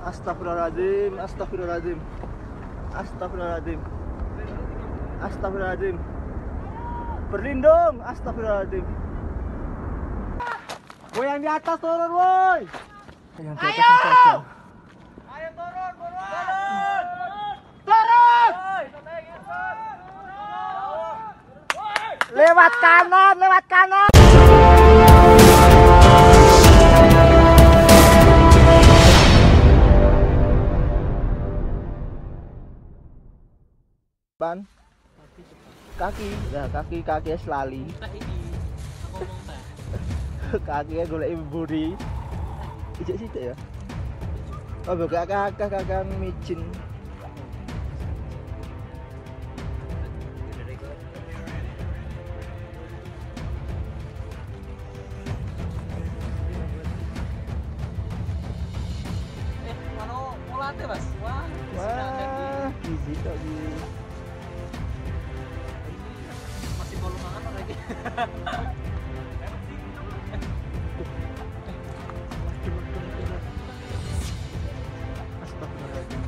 Astagfirullahaladzim, astagfirullahaladzim, astagfirullahaladzim, astagfirullahaladzim. Berlindung, astagfirullahaladzim. Woi, yang di atas turun, woi. Yang di atas saja. Ayo turun, turun. Turun. Lewat kanan, lewat kanan. Ban kaki ya, kaki selali kakinya golek budi ijek sithik ya. Oh buka kakak micin. Mano mulate, Mas. Wah, gizi tok iki. masih baru makan lagi. Astagfirullahaladzim. Astagfirullahaladzim.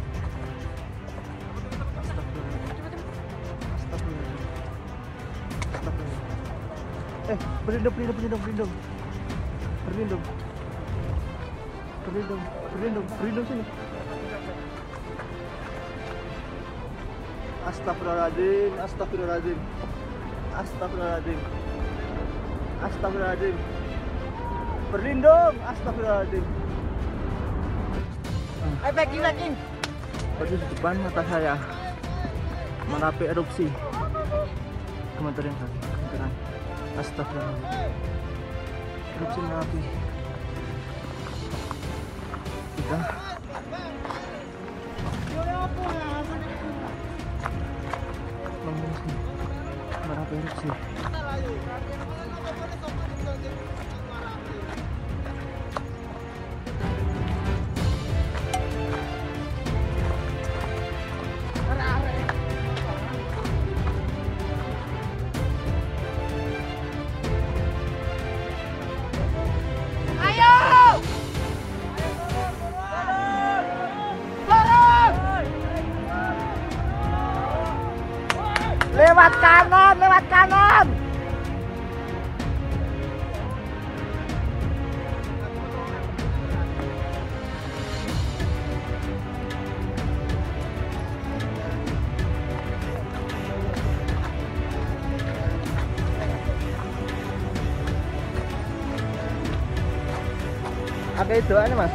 Berlindung sini. Astagfirullahaladzim, astagfirullahaladzim, astagfirullahaladzim, astagfirullahaladzim. Berlindung, astagfirullahaladzim. Backing. Persis di depan mata saya Merapi erupsi. Kementerian. Astagfirullahaladzim. Erupsi Merapi. Kita Merapi erupsi. Lewat kanan, lewat kanan. Ada itu aja, Mas.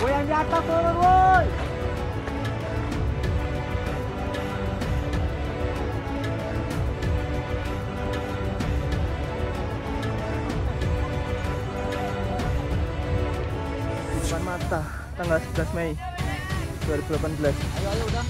Woi, yang di atas turun, woi. Depan mata, tanggal 11 Mei 2018. Ayo udah.